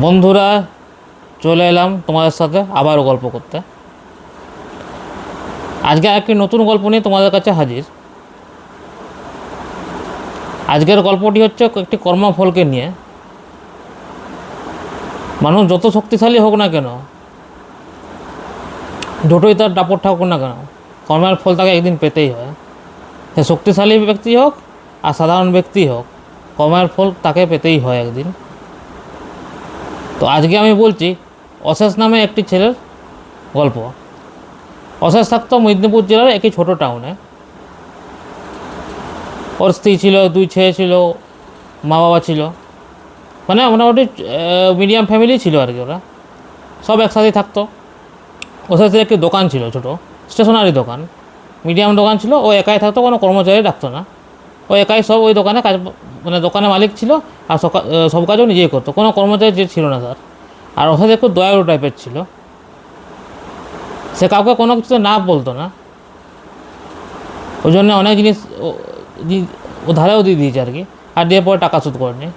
বন্ধুরা, চলে এলাম তোমাদের সাথে আবারও গল্প করতে। আজকে একটি নতুন গল্প নিয়ে তোমাদের কাছে হাজির। আজকের গল্পটি হচ্ছে একটি কর্মফলকে নিয়ে। মানুষ যত শক্তিশালী হোক না কেন, যতই তার দাপট থাকুক না কেন, কর্মের ফল তাকে একদিন পেতেই হয়। সে শক্তিশালী ব্যক্তি হোক আর সাধারণ ব্যক্তি হোক, কর্মের ফল তাকে পেতেই হয় একদিন। তো আজকে আমি বলছি অশেষ নামে একটি ছেলের গল্প। অশেষ থাকতো মেদিনীপুর জেলার একটি ছোট টাউনে। ওর স্ত্রী ছিল, দুই ছেলে ছিল, মা বাবা ছিল, মানে মোটামুটি মিডিয়াম ফ্যামিলি ছিল আর কি। ওরা সব একসাথেই থাকতো। অশেষের একটি দোকান ছিল, ছোটো স্টেশনারি দোকান, মিডিয়াম দোকান ছিল। ও একাই থাকতো, কোনো কর্মচারী রাখতো না। ও একাই সব ওই দোকানে কাজ, মানে দোকানের মালিক ছিল। আর সব কাজও নিজেই করতো, কোনো কর্মচারী যে ছিল না তার। আর অশেষ একটু দয়ালু টাইপের ছিল। সে কাউকে কোনো কিছু না বলতো না। ওই জন্য অনেক জিনিস ও ধারেও দিয়ে দিয়েছে আর কি, আর দিয়ে পরে টাকা শোধ করেনি।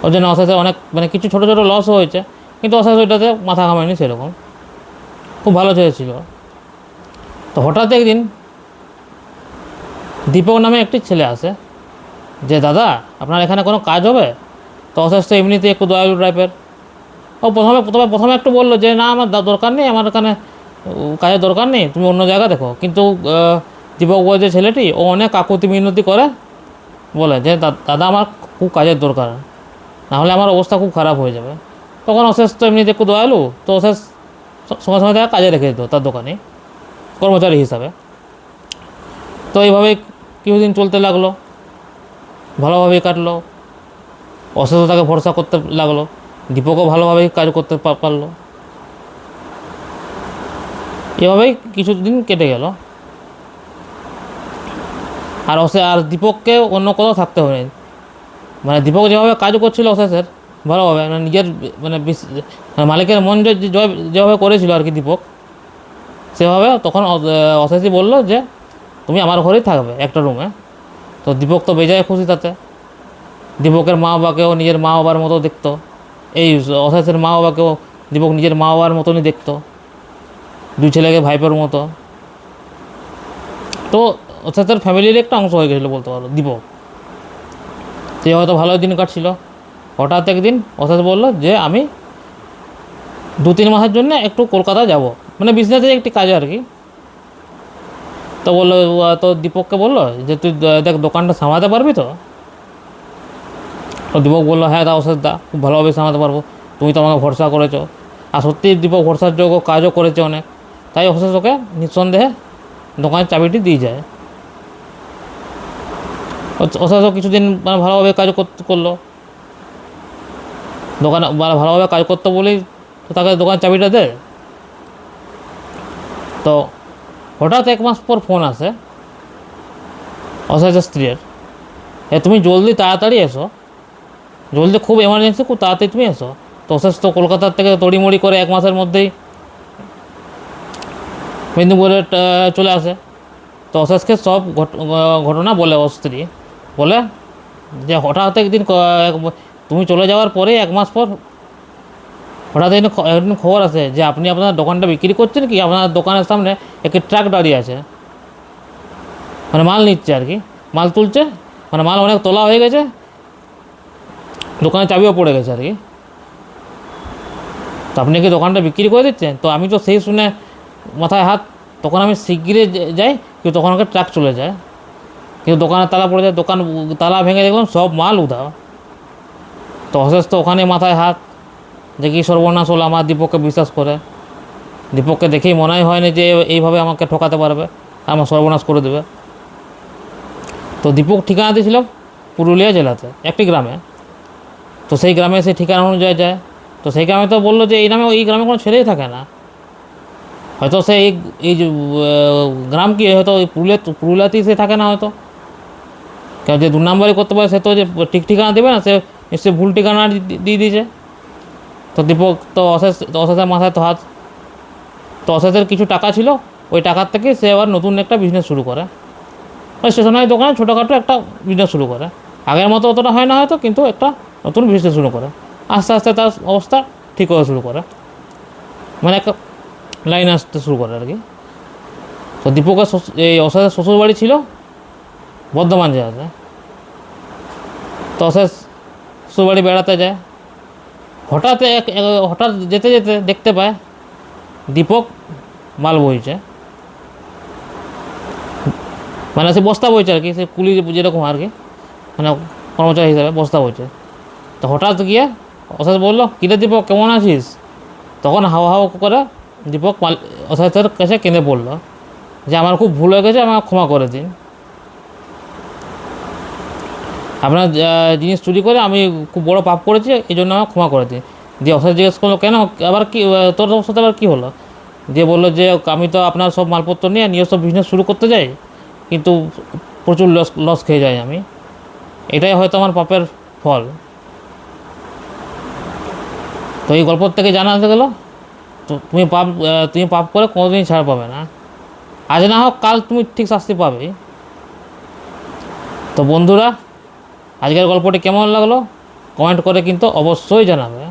ওই জন্য অশেষে অনেক, মানে কিছু ছোটো ছোটো লসও হয়েছে, কিন্তু অশেষ ওইটাতে মাথা ঘামায়নি সেরকম। খুব ভালো ছিল। তো হঠাৎ একদিন দীপক নামে একটি ছেলে আসে, যে দাদা আপনার এখানে কোনো কাজ হবে? তো অশেষ তো এমনিতেই একটু দয়ালু টাইপের। ও প্রথমে একটু বললো যে না, আমার দরকার নেই, আমার এখানে কাজের দরকার নেই, তুমি অন্য জায়গা দেখো। কিন্তু দীপক বলে যে ছেলেটি, ও অনেক কাকুতি মিনতি করে বলে যে দাদা আমার খুব কাজের দরকার, নাহলে আমার অবস্থা খুব খারাপ হয়ে যাবে। তখন অশেষ তো এমনিতে একটু দয়ালু, তো অশেষ সময় সময় তাকে কাজে রেখে দিত তার দোকানে কর্মচারী হিসাবে। তো এইভাবেই কিছুদিন চলতে লাগলো, ভালোভাবেই কাটলো। অশেষও তাকে ভরসা করতে লাগলো, দীপকও ভালোভাবেই কাজ করতে পারলো। এভাবেই কিছুদিন কেটে গেল। আর দীপককে অন্য কোথাও থাকতে হয়নি। মানে দীপক যেভাবে কাজ করছিল অশেষের ভালোভাবে, মানে নিজের, মানে মালিকের মন যেভাবে করেছিল আর কি দীপক, সেভাবে তখন অশেষই বললো যে তুমি আমার ঘরেই থাকবে একটা রুমে। তো দীপক তো বেজায় খুশি তাতে। দীপকের মা বাবাকেও নিজের মা বাবার মতো দেখতো। এই অশেষের মা বাবাকেও দীপক নিজের মা বাবার মতনই দেখতো, দুই ছেলেকে ভাইপোর মতো। তো অশেষের ফ্যামিলির একটা অংশ হয়ে গেছিলো বলতে পারো দীপক। সে হয়তো ভালো দিন কাটছিল। হঠাৎ একদিন অশেষ বললো যে আমি 2-3 মাসের জন্য একটু কলকাতা যাব, মানে বিজনেসের একটি কাজে আর কি। তো বললো, তো দীপককে বললো যে তুই দেখ দোকানটা সামলাতে পারবি তো? তো দীপক বললো হ্যাঁ দা, অশেষ দা খুব ভালোভাবে সামলাতে পারবো, তুমি তো আমাকে ভরসা করেছো। আর সত্যিই দীপক ভরসার যোগ্য, কাজও করেছে অনেক। তাই অশেষ ওকে নিঃসন্দেহে দোকানের চাবিটি দিয়ে যায়। অশেষও কিছুদিন মানে ভালোভাবে কাজ করলো দোকানে, ভালোভাবে কাজ করতো বলেই তো তাকে দোকানের চাবিটা দেয়। তো হঠাৎ 1 মাস পর ফোন আসে অশেষের স্ত্রীর, তুমি জলদি তাড়াতাড়ি এসো, জলদি, খুব এমার্জেন্সি, খুব তাড়াতাড়ি তুমি এসো। তো অশেষ তো কলকাতার থেকে তড়িমড়ি করে 1 মাসের মধ্যেই মেদিনীপুরে চলে আসে। তো অশেষকে সব ঘটনা বলে ওর স্ত্রী, বলে যে হঠাৎ একদিন তুমি চলে যাওয়ার পরে 1 মাস পর হঠাৎ একদিন খবর আসে যে আপনি আপনার দোকানটা বিক্রি করছেন, কি আপনার দোকানের সামনে একটি ট্রাক দাঁড়িয়ে আছে, মানে মাল নিচ্ছে আর কি, মাল তুলছে, মানে মাল অনেক তোলা হয়ে গেছে, দোকানের চাবিও পড়ে গেছে আর কি। তো আপনি কি দোকানটা বিক্রি করে দিচ্ছেন? তো আমি তো সেই শুনে মাথায় হাত, তখন আমি শিগগিরই যাই, কিন্তু তখন ওকে ট্রাক চলে যায়, কিন্তু দোকানের তালা পড়ে যায়, দোকান তালা ভেঙে দেখলাম সব মাল উধাও। তো অশেষ তো ওখানে মাথায় হাত, যে কি সর্বনাশ হলো আমার, দীপককে বিশ্বাস করে। দীপককে দেখেই মনেই হয়নি যে এইভাবে আমাকে ঠকাতে পারবে, আমার সর্বনাশ করে দেবে। তো দীপক ঠিকানা দিয়েছিল পুরুলিয়া জেলাতে একটি গ্রামে। তো সেই গ্রামে সেই ঠিকানা অনুযায়ী যায়। তো সেই গ্রামে তো বললো যে এই গ্রামে কোনো ছেলেই থাকে না। হয়তো সে এই যে গ্রাম কি হয়তো ওই পুরুলিয়াতেই সে থাকে না হয়তো, কেউ যে 2 নম্বরই করতে পারে সে তো যে ঠিক ঠিকানা দেবে না, সে নিশ্চয়ই ভুল ঠিকানা দিয়ে দিয়েছে। তো দীপক তো অশেষের মাথায় তো হাত। তো অশেষের কিছু টাকা ছিল, ওই টাকার থেকে সে আবার নতুন একটা বিজনেস শুরু করে, ওই স্টেশনারি দোকানে ছোটোখাটো একটা বিজনেস শুরু করে। আগের মতো অতটা হয় না হয়তো, কিন্তু একটা নতুন বিজনেস শুরু করে। আস্তে আস্তে তার অবস্থা ঠিক হওয়া শুরু করে, মানে একটা লাইন আসতে শুরু করে আর কি। তো দীপকের এই অসাদের শ্বশুরবাড়ি ছিল বর্ধমান জেলাতে। তো অসাদ শ্বশুরবাড়ি বেড়াতে যায়, হঠাৎ যেতে যেতে দেখতে পায় দীপক মাল বইছে, মানে সে বস্তা বইছে আর কি, সে কুলি যেরকম আর কি, মানে কর্মচারী হিসাবে বস্তা বইছে। তো হঠাৎ গিয়ে অসাদ বললো, কিরে দীপক কেমন আছিস? তখন হাওয়া হাওয়া করে দীপক অসাদের কাছে কেঁদে পড়লো যে আমার খুব ভুল হয়ে গেছে, আমাকে ক্ষমা করে দিন, আপনার জিনিস চুরি করে আমি খুব বড় পাপ করেছি, এই জন্য আমাকে ক্ষমা করে দিন। দিয়ে অসাদ জিজ্ঞেস করলো, কেন আবার কি, তোর সাথে আবার কী হলো? দিয়ে বললো যে আমি তো আপনার সব মালপত্র নিয়ে নিজস্ব বিজনেস শুরু করতে যাই, কিন্তু প্রচুর লস খেয়ে যাই আমি, এটাই হয়তো আমার পাপের ফল। তো এই গল্প থেকে জানা গেল, তো তুমি পাপ করে কোনোদিনই ছাড় পাবে না, আজ না হোক কাল তুমি ঠিক শাস্তি পাবে। তো বন্ধুরা, আজকের গল্পটি কেমন লাগলো কমেন্ট করে কিন্তু অবশ্যই জানাবে।